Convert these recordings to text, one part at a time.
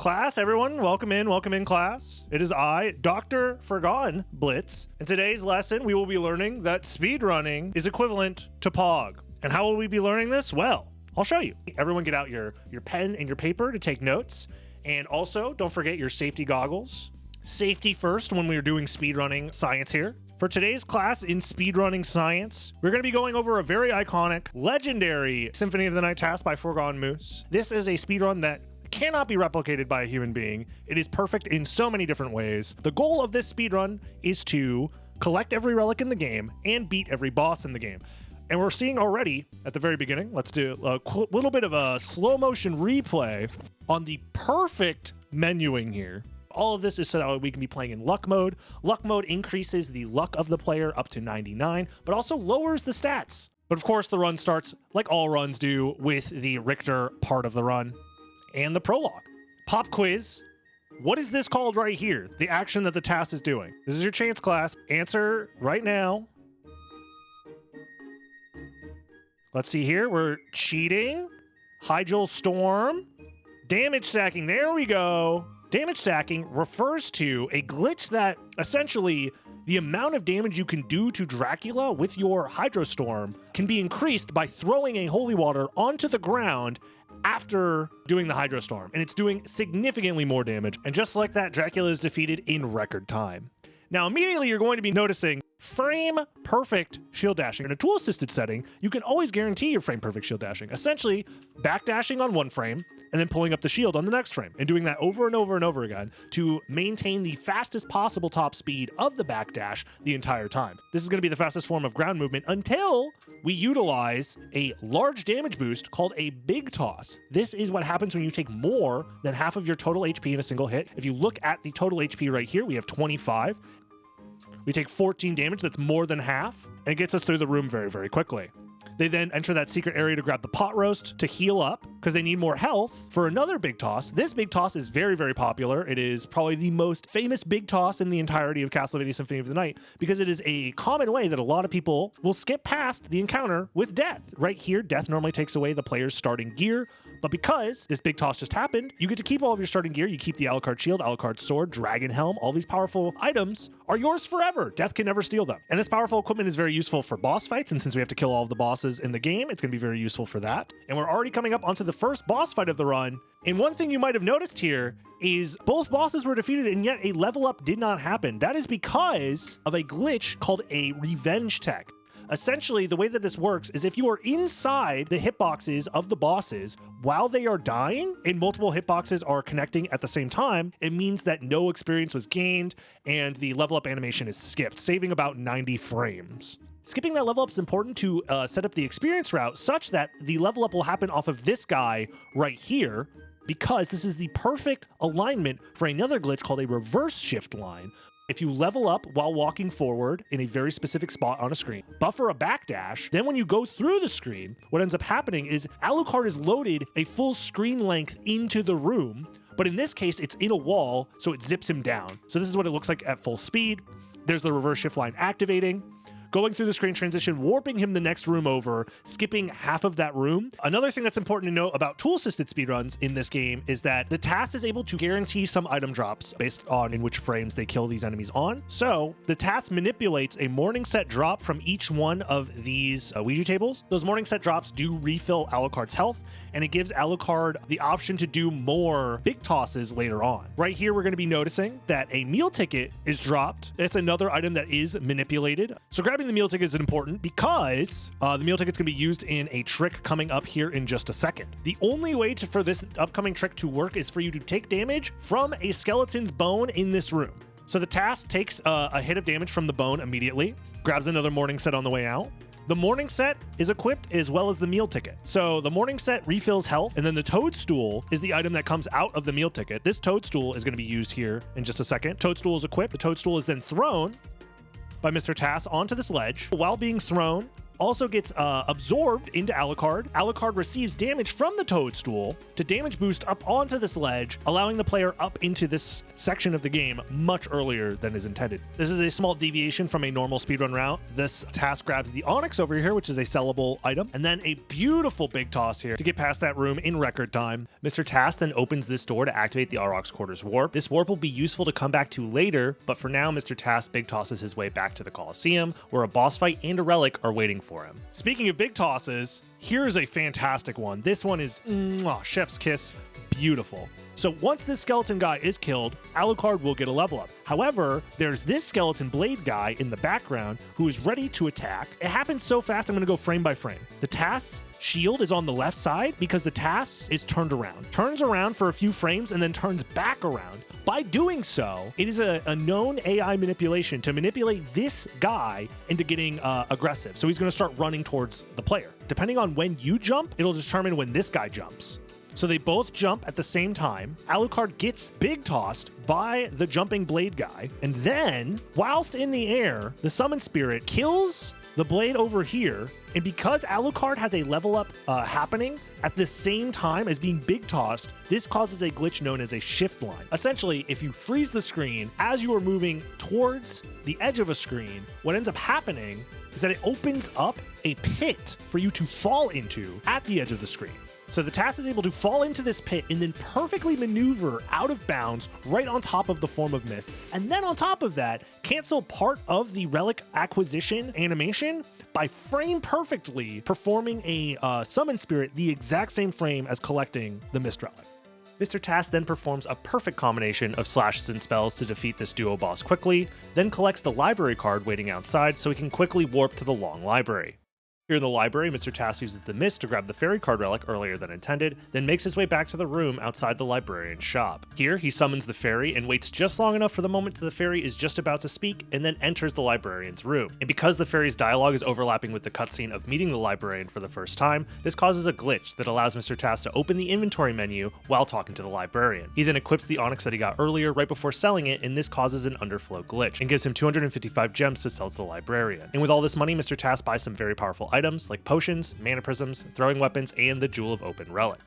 Class, everyone, welcome in, class. It is I, Dr. Forgotten Blitz. In today's lesson, we will be learning that speedrunning is equivalent to POG. And how will we be learning this? Well, I'll show you. Everyone get out your pen and your paper to take notes. And also, don't forget your safety goggles. Safety first when we're doing speedrunning science here. For today's class in speedrunning science, we're going to be going over a very iconic, legendary Symphony of the Night task by Forgotten Moose. This is a speedrun that cannot be replicated by a human being. It is perfect in so many different ways. The goal of this speedrun is to collect every relic in the game and beat every boss in the game. And we're seeing already at the very beginning, let's do a little bit of a slow motion replay on the perfect menuing here. All of this is so that we can be playing in luck mode. Luck mode increases the luck of the player up to 99, but also lowers the stats. But of course, the run starts, like all runs do, with the Richter part of the run and the prologue. Pop quiz. What is this called right here? The action that the task is doing. This is your chance, class. Answer right now. Let's see here. We're cheating. Hyjal Storm. Damage stacking. There we go. Damage stacking refers to a glitch that essentially the amount of damage you can do to Dracula with your Hydrostorm can be increased by throwing a holy water onto the ground after doing the Hydrostorm. And it's doing significantly more damage. And just like that, Dracula is defeated in record time. Now, immediately you're going to be noticing frame perfect shield dashing. In a tool assisted setting, you can always guarantee your frame perfect shield dashing, essentially backdashing on one frame and then pulling up the shield on the next frame and doing that over and over and over again to maintain the fastest possible top speed of the backdash the entire time. This is going to be the fastest form of ground movement until we utilize a large damage boost called a big toss. This is what happens when you take more than half of your total HP in a single hit. If you look at the total HP right here, we have 25. We take 14 damage, that's more than half, and it gets us through the room very, very quickly. They then enter that secret area to grab the pot roast to heal up because they need more health for another big toss. This big toss is very, very popular. It is probably the most famous big toss in the entirety of Castlevania Symphony of the Night because it is a common way that a lot of people will skip past the encounter with death. Right here, death normally takes away the player's starting gear, but because this big toss just happened, you get to keep all of your starting gear. You keep the Alucard shield, Alucard sword, dragon helm. All these powerful items are yours forever. Death can never steal them. And this powerful equipment is very useful for boss fights, and since we have to kill all of the bosses in the game, it's going to be very useful for that. And we're already coming up onto the first boss fight of the run. And one thing you might have noticed here is both bosses were defeated and yet a level up did not happen. That is because of a glitch called a revenge tech. Essentially, the way that this works is if you are inside the hitboxes of the bosses while they are dying and multiple hitboxes are connecting at the same time, it means that no experience was gained and the level up animation is skipped, saving about 90 frames. Skipping that level up is important to set up the experience route such that the level up will happen off of this guy right here, because this is the perfect alignment for another glitch called a reverse shift line. If you level up while walking forward in a very specific spot on a screen, buffer a backdash, then when you go through the screen, what ends up happening is Alucard is loaded a full screen length into the room, but in this case, it's in a wall, so it zips him down. So this is what it looks like at full speed. There's the reverse shift line activating. Going through the screen transition, warping him the next room over, skipping half of that room. Another thing that's important to note about tool-assisted speedruns in this game is that the task is able to guarantee some item drops based on in which frames they kill these enemies on. So the task manipulates a morning set drop from each one of these Ouija tables. Those morning set drops do refill Alucard's health, and it gives Alucard the option to do more big tosses later on. Right here, we're going to be noticing that a meal ticket is dropped. It's another item that is manipulated. So grabbing the meal ticket is important because the meal ticket's going to be used in a trick coming up here in just a second. The only way for this upcoming trick to work is for you to take damage from a skeleton's bone in this room. So the task takes a hit of damage from the bone immediately, grabs another morning set on the way out. The morning set is equipped as well as the meal ticket. So the morning set refills health, and then the toadstool is the item that comes out of the meal ticket. This toadstool is going to be used here in just a second. Toadstool is equipped. The toadstool is then thrown by Mr. Tass onto this ledge. While being thrown, also gets absorbed into Alucard. Alucard receives damage from the toadstool to damage boost up onto this ledge, allowing the player up into this section of the game much earlier than is intended. This is a small deviation from a normal speedrun route. This task grabs the onyx over here, which is a sellable item, and then a beautiful big toss here to get past that room in record time. Mr. Task then opens this door to activate the Aurochs Quarters warp. This warp will be useful to come back to later, but for now, Mr. Task big tosses his way back to the Colosseum, where a boss fight and a relic are waiting for him. Speaking of big tosses, here's a fantastic one. This one is chef's kiss, beautiful. So once this skeleton guy is killed, Alucard will get a level up. However, there's this skeleton blade guy in the background who is ready to attack. It happens so fast, I'm going to go frame by frame. The Task's shield is on the left side because the Task is turned around. Turns around for a few frames and then turns back around. By doing so, it is a known AI manipulation to manipulate this guy into getting aggressive. So he's going to start running towards the player. Depending on when you jump, it'll determine when this guy jumps. So they both jump at the same time. Alucard gets big tossed by the jumping blade guy. And then, whilst in the air, the summon spirit kills the blade over here. And because Alucard has a level up happening at the same time as being big tossed, this causes a glitch known as a shift line. Essentially, if you freeze the screen as you are moving towards the edge of a screen, what ends up happening is that it opens up a pit for you to fall into at the edge of the screen. So the Task is able to fall into this pit and then perfectly maneuver out of bounds right on top of the Form of Mist. And then on top of that, cancel part of the relic acquisition animation by frame perfectly performing a summon spirit the exact same frame as collecting the Mist relic. Mr. Task then performs a perfect combination of slashes and spells to defeat this duo boss quickly, then collects the library card waiting outside so he can quickly warp to the long library. Here in the library, Mr. Task uses the mist to grab the fairy card relic earlier than intended, then makes his way back to the room outside the librarian's shop. Here, he summons the fairy and waits just long enough for the moment the fairy is just about to speak, and then enters the librarian's room. And because the fairy's dialogue is overlapping with the cutscene of meeting the librarian for the first time, this causes a glitch that allows Mr. Task to open the inventory menu while talking to the librarian. He then equips the onyx that he got earlier right before selling it, and this causes an underflow glitch, and gives him 255 gems to sell to the librarian. And with all this money, Mr. Task buys some very powerful items like potions, mana prisms, throwing weapons, and the Jewel of Open Relic.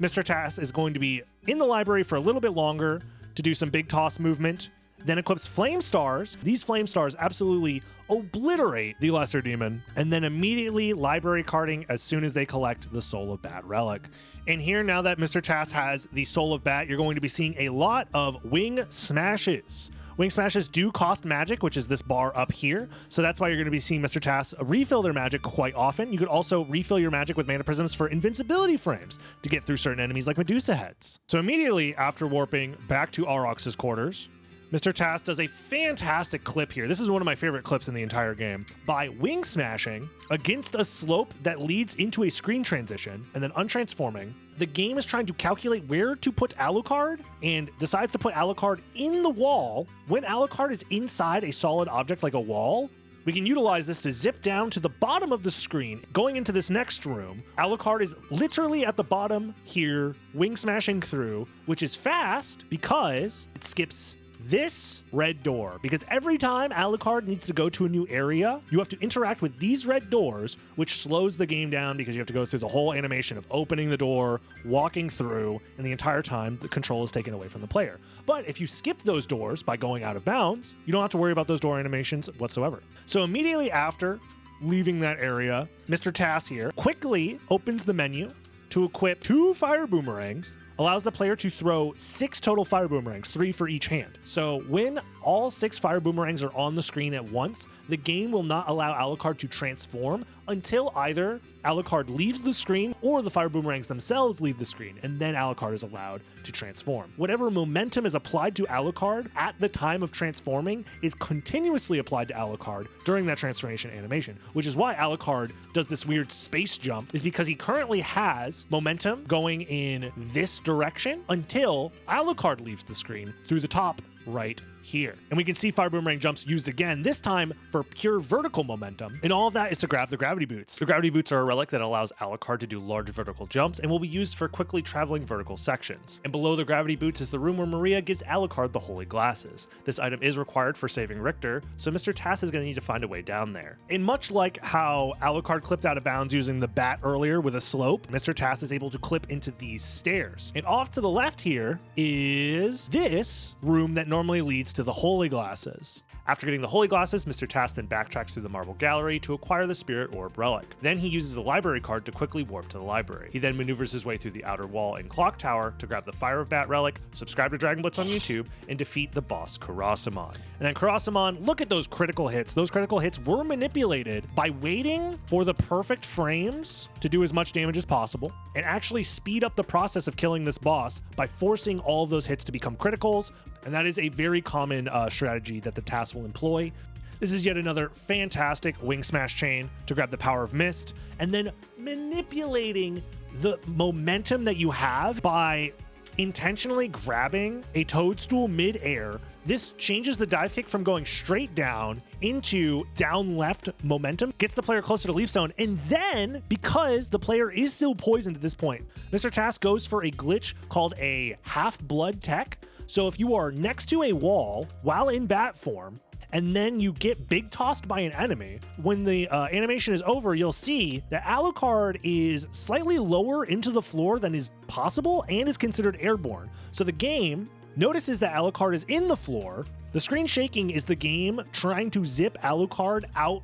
Mr. Task is going to be in the library for a little bit longer to do some big toss movement, then equips Flame Stars. These Flame Stars absolutely obliterate the Lesser Demon, and then immediately library carding as soon as they collect the Soul of Bat relic. And here, now that Mr. Task has the Soul of Bat, you're going to be seeing a lot of Wing Smashes. Wing Smashes do cost magic, which is this bar up here, so that's why you're going to be seeing Mr. Task refill their magic quite often. You could also refill your magic with mana prisms for invincibility frames to get through certain enemies like Medusa heads. So immediately after warping back to Aurochs' quarters, Mr. Task does a fantastic clip here. This is one of my favorite clips in the entire game. By wing smashing against a slope that leads into a screen transition and then untransforming, the game is trying to calculate where to put Alucard and decides to put Alucard in the wall. When Alucard is inside a solid object like a wall, we can utilize this to zip down to the bottom of the screen. Going into this next room, Alucard is literally at the bottom here, wing smashing through, which is fast because it skips this red door, because every time Alucard needs to go to a new area, you have to interact with these red doors, which slows the game down because you have to go through the whole animation of opening the door, walking through, and the entire time the control is taken away from the player. But if you skip those doors by going out of bounds, you don't have to worry about those door animations whatsoever. So immediately after leaving that area, Mr. Task here quickly opens the menu to equip 2 fire boomerangs, allows the player to throw 6 total fire boomerangs, 3 for each hand. So when all 6 fire boomerangs are on the screen at once, the game will not allow Alucard to transform until either Alucard leaves the screen or the fire boomerangs themselves leave the screen, and then Alucard is allowed to transform. Whatever momentum is applied to Alucard at the time of transforming is continuously applied to Alucard during that transformation animation, which is why Alucard does this weird space jump, is because he currently has momentum going in this direction until Alucard leaves the screen through the top right here. And we can see fire boomerang jumps used again, this time for pure vertical momentum. And all of that is to grab the gravity boots. The gravity boots are a relic that allows Alucard to do large vertical jumps and will be used for quickly traveling vertical sections. And below the gravity boots is the room where Maria gives Alucard the holy glasses. This item is required for saving Richter, so Mr. Tass is going to need to find a way down there. And much like how Alucard clipped out of bounds using the bat earlier with a slope, Mr. Tass is able to clip into these stairs. And off to the left here is this room that normally leads to the holy glasses. After getting the holy glasses, Mr. Tass then backtracks through the marble gallery to acquire the spirit orb relic. Then he uses a library card to quickly warp to the library. He then maneuvers his way through the outer wall and clock tower to grab the Fire of Bat relic, subscribe to Dragon Blitz on YouTube, and defeat the boss Karasamon. And then Karasamon, look at those critical hits. Those critical hits were manipulated by waiting for the perfect frames to do as much damage as possible and actually speed up the process of killing this boss by forcing all of those hits to become criticals. And that is a very common strategy that the Tass will employ. This is yet another fantastic wing smash chain to grab the power of mist, and then manipulating the momentum that you have by intentionally grabbing a toadstool mid-air. This changes the dive kick from going straight down into down left momentum, gets the player closer to leaf zone, and then, because the player is still poisoned at this point, Mr. Tass goes for a glitch called a half-blood tech. So if you are next to a wall while in bat form, and then you get big tossed by an enemy, when the animation is over, you'll see that Alucard is slightly lower into the floor than is possible and is considered airborne. So the game notices that Alucard is in the floor. The screen shaking is the game trying to zip Alucard out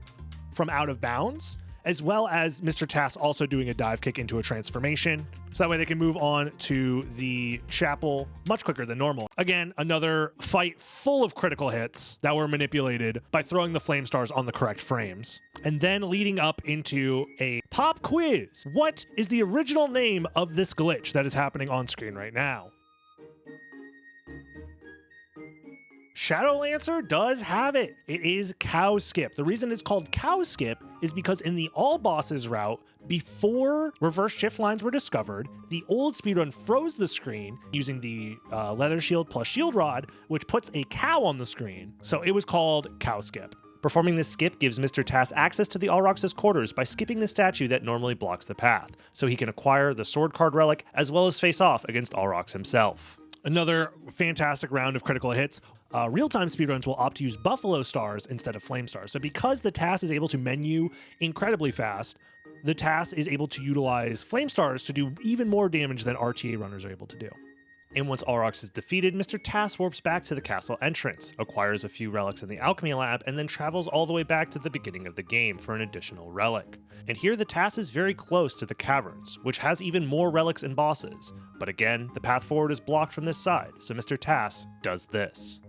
from out of bounds, as well as Mr. Tass also doing a dive kick into a transformation. So that way they can move on to the chapel much quicker than normal. Again, another fight full of critical hits that were manipulated by throwing the flame stars on the correct frames. And then leading up into a pop quiz. What is the original name of this glitch that is happening on screen right now? Shadowlancer does have it. It is Cow Skip. The reason it's called Cow Skip is because in the all bosses route, before reverse shift lines were discovered, the old speedrun froze the screen using the leather shield plus shield rod, which puts a cow on the screen. So it was called Cow Skip. Performing this skip gives Mr. Tass access to the Alrox's quarters by skipping the statue that normally blocks the path, so he can acquire the sword card relic as well as face off against Alrox himself. Another fantastic round of critical hits. Real-time speedruns will opt to use Buffalo Stars instead of Flame Stars. So because the Tass is able to menu incredibly fast, the Tass is able to utilize Flame Stars to do even more damage than RTA runners are able to do. And once Alrox is defeated, Mr. Tass warps back to the castle entrance, acquires a few relics in the alchemy lab, and then travels all the way back to the beginning of the game for an additional relic. And here the Tass is very close to the caverns, which has even more relics and bosses. But again, the path forward is blocked from this side, so Mr. Tass does this.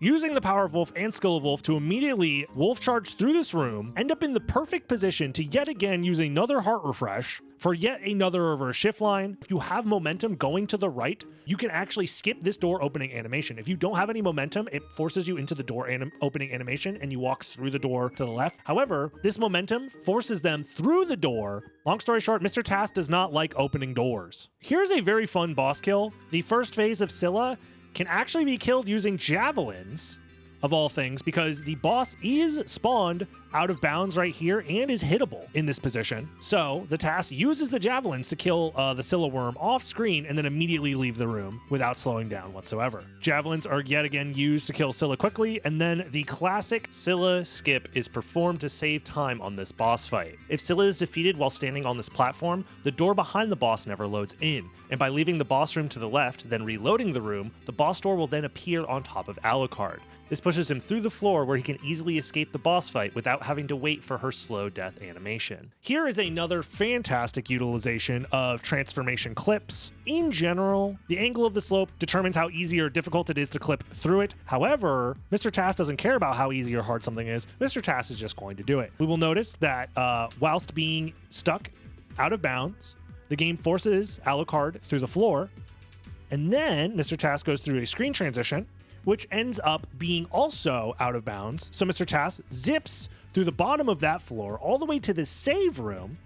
Using the power of Wolf and skill of Wolf to immediately Wolf charge through this room, end up in the perfect position to yet again use another heart refresh for yet another reverse shift line. If you have momentum going to the right, you can actually skip this door opening animation. If you don't have any momentum, it forces you into the door opening animation and you walk through the door to the left. However, this momentum forces them through the door. Long story short, Mr. Tass does not like opening doors. Here's a very fun boss kill. The first phase of Scylla can actually be killed using javelins, of all things, because the boss is spawned out of bounds right here and is hittable in this position. So the Tass uses the javelins to kill the Scylla worm off screen and then immediately leave the room without slowing down whatsoever. Javelins are yet again used to kill Scylla quickly, and then the classic Scylla skip is performed to save time on this boss fight. If Scylla is defeated while standing on this platform, the door behind the boss never loads in, and by leaving the boss room to the left, then reloading the room, the boss door will then appear on top of Alucard. This pushes him through the floor where he can easily escape the boss fight without having to wait for her slow death animation. Here is another fantastic utilization of transformation clips. In general, the angle of the slope determines how easy or difficult it is to clip through it. However, Mr. Tass doesn't care about how easy or hard something is. Mr. Tass is just going to do it. We will notice that whilst being stuck out of bounds, the game forces Alucard through the floor, and then Mr. Tass goes through a screen transition, which ends up being also out of bounds. So Mr. Tass zips through the bottom of that floor all the way to the save room,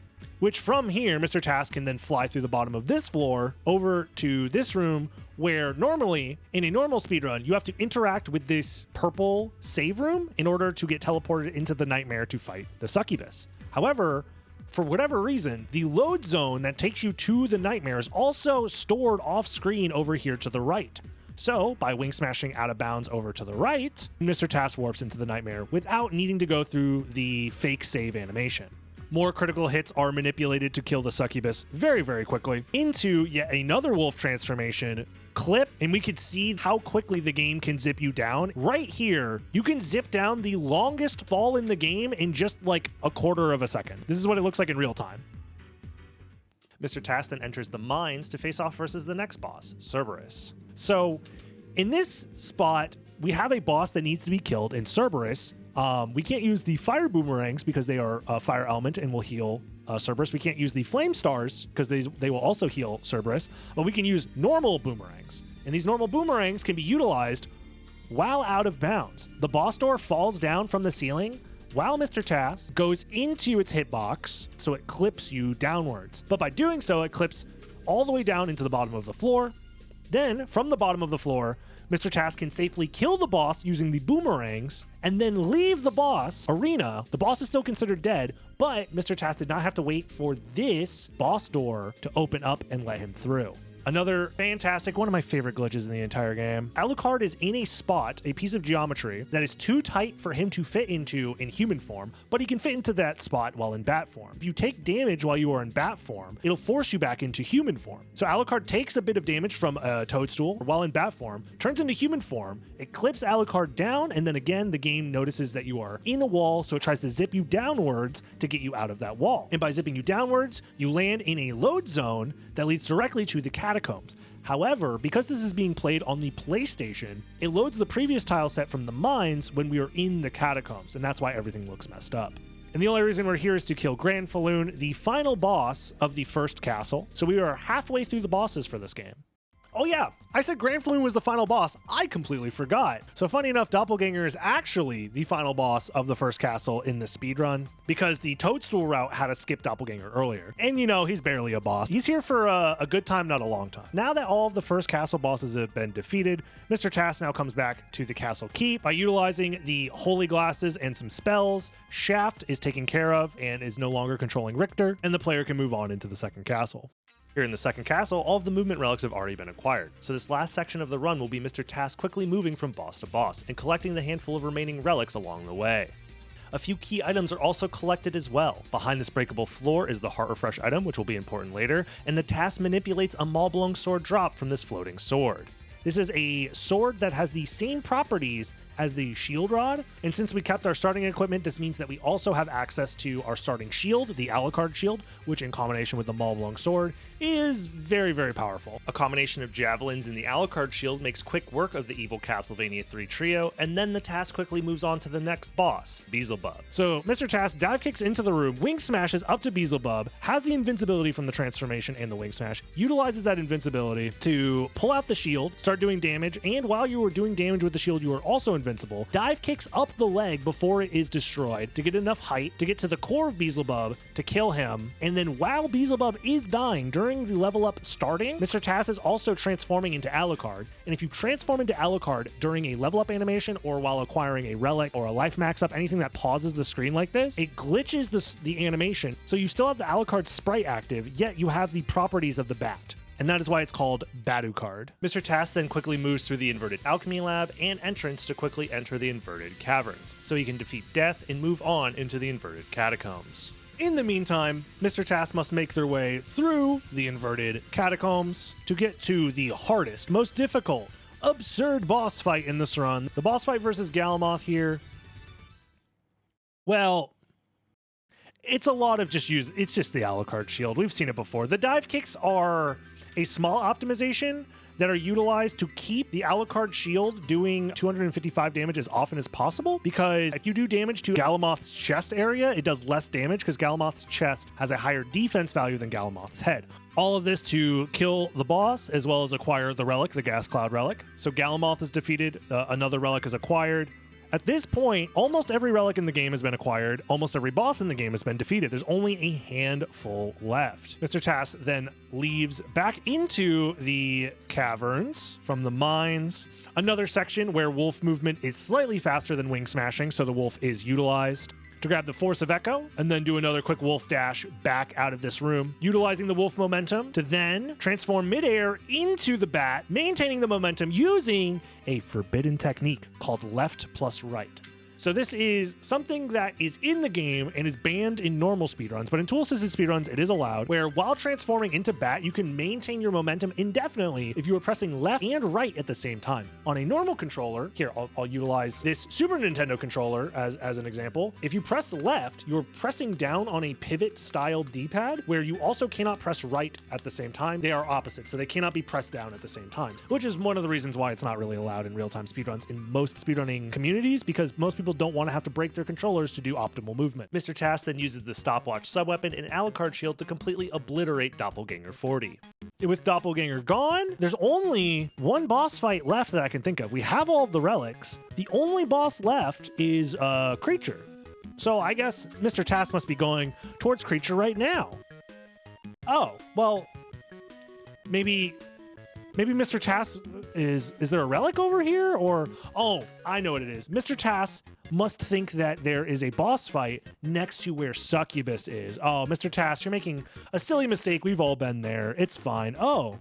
which from here, Mr. Task can then fly through the bottom of this floor over to this room where normally, in a normal speedrun, you have to interact with this purple save room in order to get teleported into the nightmare to fight the succubus. However, for whatever reason, the load zone that takes you to the nightmare is also stored off screen over here to the right. So, by wing smashing out of bounds over to the right, Mr. Task warps into the nightmare without needing to go through the fake save animation. More critical hits are manipulated to kill the succubus very, very quickly into yet another wolf transformation clip, and we could see how quickly the game can zip you down. Right here, you can zip down the longest fall in the game in just like a quarter of a second. This is what it looks like in real time. Mr. Task then enters the mines to face off versus the next boss, Cerberus. So in this spot, we have a boss that needs to be killed in Cerberus. We can't use the fire boomerangs because they are a fire element and will heal Cerberus. We can't use the flame stars because they will also heal Cerberus, but we can use normal boomerangs. And these normal boomerangs can be utilized while out of bounds. The boss door falls down from the ceiling while Mr. Task goes into its hitbox, so it clips you downwards. But by doing so, it clips all the way down into the bottom of the floor. Then, from the bottom of the floor, Mr. Task can safely kill the boss using the boomerangs and then leave the boss arena. The boss is still considered dead, but Mr. Task did not have to wait for this boss door to open up and let him through. Another fantastic, one of my favorite glitches in the entire game. Alucard is in a spot, a piece of geometry, that is too tight for him to fit into in human form, but he can fit into that spot while in bat form. If you take damage while you are in bat form, it'll force you back into human form. So Alucard takes a bit of damage from a toadstool while in bat form, turns into human form, it clips Alucard down, and then again, the game notices that you are in a wall, so it tries to zip you downwards to get you out of that wall. And by zipping you downwards, you land in a load zone that leads directly to the catacombs. However, because this is being played on the PlayStation, it loads the previous tile set from the mines when we are in the catacombs, and that's why everything looks messed up. And the only reason we're here is to kill Grand Falloon, the final boss of the first castle. So we are halfway through the bosses for this game. Oh yeah, I said Grand Falloon was the final boss. I completely forgot. So funny enough, Doppelganger is actually the final boss of the first castle in the speedrun because the Toadstool route had to skip Doppelganger earlier. And you know, he's barely a boss. He's here for a good time, not a long time. Now that all of the first castle bosses have been defeated, Mr. Task now comes back to the castle keep by utilizing the holy glasses and some spells. Shaft is taken care of and is no longer controlling Richter, and the player can move on into the second castle. Here in the second castle, all of the movement relics have already been acquired, so this last section of the run will be Mr. Task quickly moving from boss to boss and collecting the handful of remaining relics along the way. A few key items are also collected as well. Behind this breakable floor is the Heart Refresh item, which will be important later, and the Task manipulates a Maulblung sword drop from this floating sword. This is a sword that has the same properties as the shield rod, and since we kept our starting equipment, this means that we also have access to our starting shield, the Alucard shield, which in combination with the Maulblung sword is very, very powerful. A combination of javelins in the Alucard shield makes quick work of the evil Castlevania 3 trio, and then the Task quickly moves on to the next boss, Beelzebub. So Mr. Task dive kicks into the room, wing smashes up to Beelzebub, has the invincibility from the transformation and the wing smash, utilizes that invincibility to pull out the shield, start doing damage, and while you are doing damage with the shield, you are also invincible. Dive kicks up the leg before it is destroyed to get enough height to get to the core of Beelzebub to kill him, and then while Beelzebub is dying during the level up starting, Mr. Task is also transforming into Alucard, and if you transform into Alucard during a level up animation or while acquiring a relic or a life max up, anything that pauses the screen like this, it glitches the animation, so you still have the Alucard sprite active, yet you have the properties of the bat. And that is why it's called Baducard. Mr. Task then quickly moves through the inverted alchemy lab and entrance to quickly enter the inverted caverns, so he can defeat death and move on into the inverted catacombs. In the meantime, Mr. Task must make their way through the inverted catacombs to get to the hardest, most difficult, absurd boss fight in this run. The boss fight versus Galamoth here, well, it's a lot of it's just the Alucard shield. We've seen it before. The dive kicks are a small optimization that are utilized to keep the Alucard shield doing 255 damage as often as possible, because if you do damage to Galamoth's chest area, it does less damage because Galamoth's chest has a higher defense value than Galamoth's head. All of this to kill the boss as well as acquire the relic, the Gas Cloud relic. So Galamoth is defeated, another relic is acquired. At this point, almost every relic in the game has been acquired. Almost every boss in the game has been defeated. There's only a handful left. Mr. Tass then leaves back into the caverns from the mines. Another section where wolf movement is slightly faster than wing smashing, so the wolf is utilized to grab the Force of Echo and then do another quick wolf dash back out of this room, utilizing the wolf momentum to then transform midair into the bat, maintaining the momentum using a forbidden technique called left plus right. So this is something that is in the game and is banned in normal speedruns, but in tool-assisted speedruns, it is allowed, where while transforming into bat, you can maintain your momentum indefinitely if you are pressing left and right at the same time. On a normal controller, here, I'll utilize this Super Nintendo controller as an example. If you press left, you're pressing down on a pivot-style D-pad, where you also cannot press right at the same time. They are opposite, so they cannot be pressed down at the same time, which is one of the reasons why it's not really allowed in real-time speedruns in most speedrunning communities, because most people don't want to have to break their controllers to do optimal movement. Mr. Tass then uses the stopwatch subweapon and Alucard shield to completely obliterate Doppelganger 40. With Doppelganger gone, there's only one boss fight left that I can think of. We have all of the relics. The only boss left is Creature. So I guess Mr. Tass must be going towards Creature right now. Oh, well, maybe Mr. Tass is there a relic over here? Or, oh, I know what it is. Mr. Tass must think that there is a boss fight next to where Succubus is. Oh, Mr. Tass, you're making a silly mistake. We've all been there. It's fine. Oh,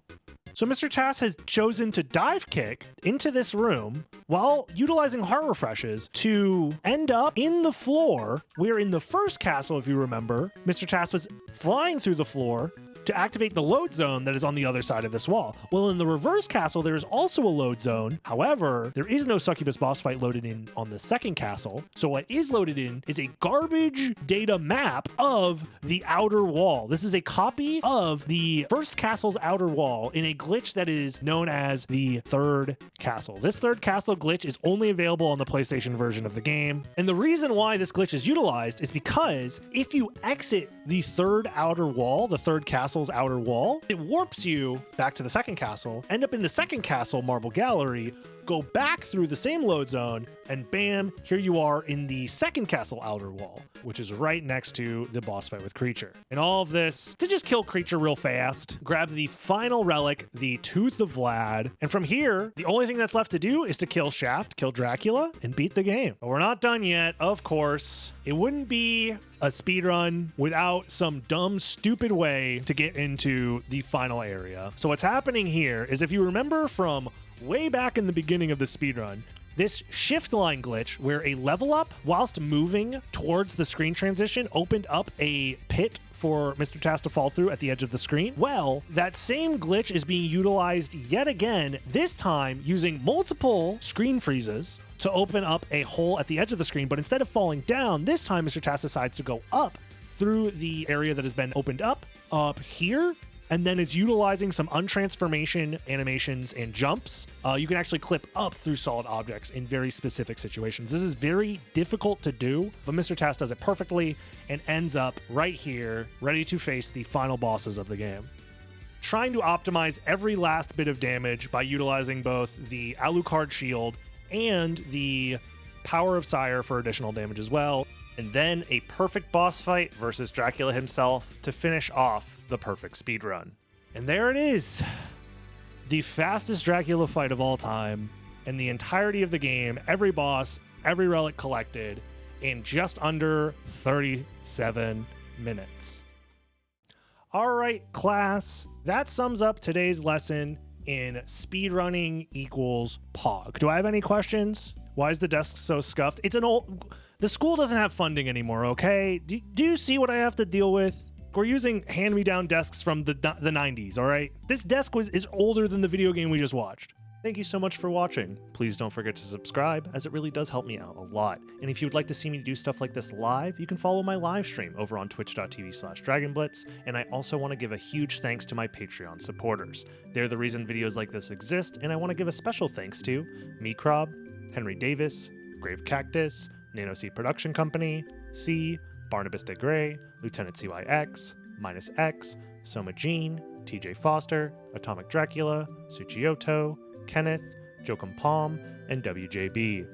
so Mr. Tass has chosen to dive kick into this room while utilizing heart refreshes to end up in the floor, where in the first castle, if you remember, Mr. Tass was flying through the floor to activate the load zone that is on the other side of this wall. Well, in the reverse castle, there is also a load zone. However, there is no Succubus boss fight loaded in on the second castle. So what is loaded in is a garbage data map of the outer wall. This is a copy of the first castle's outer wall in a glitch that is known as the third castle. This third castle glitch is only available on the PlayStation version of the game. And the reason why this glitch is utilized is because if you exit the third outer wall, the third castle's outer wall, it warps you back to the second castle, end up in the second castle marble gallery, go back through the same load zone, and bam, here you are in the second castle outer wall, which is right next to the boss fight with Creature. And all of this to just kill Creature real fast, grab the final relic, the Tooth of Vlad, and from here, the only thing that's left to do is to kill Shaft, kill Dracula, and beat the game. But we're not done yet, of course. It wouldn't be a speedrun without some dumb, stupid way to get into the final area. So what's happening here is, if you remember from way back in the beginning of the speedrun, this shift line glitch where a level up whilst moving towards the screen transition opened up a pit for Mr. Tass to fall through at the edge of the screen. Well, that same glitch is being utilized yet again, this time using multiple screen freezes to open up a hole at the edge of the screen. But instead of falling down, this time Mr. Tass decides to go up through the area that has been opened up here, and then is utilizing some untransformation animations and jumps. You can actually clip up through solid objects in very specific situations. This is very difficult to do, but Mr. Tass does it perfectly and ends up right here, ready to face the final bosses of the game. Trying to optimize every last bit of damage by utilizing both the Alucard shield and the Power of Sire for additional damage as well. And then a perfect boss fight versus Dracula himself to finish off the perfect speedrun. And there it is. The fastest Dracula fight of all time, and the entirety of the game, every boss, every relic collected, in just under 37 minutes. All right, class, that sums up today's lesson in speedrunning equals POG. Do I have any questions? Why is the desk so scuffed? It's an old... The school doesn't have funding anymore, okay? Do you see what I have to deal with? We're using hand-me-down desks from the 90s, all right? This desk is older than the video game we just watched. Thank you so much for watching. Please don't forget to subscribe, as it really does help me out a lot. And if you would like to see me do stuff like this live, you can follow my live stream over on twitch.tv/dragonblitz. And I also want to give a huge thanks to my Patreon supporters. They're the reason videos like this exist, and I want to give a special thanks to Microb, Henry Davis, Grave Cactus, Nano C Production Company, C, Barnabas de Grey, Lieutenant CYX, Minus X, Soma Jean, TJ Foster, Atomic Dracula, Suchioto, Kenneth, Jokum Palm, and WJB.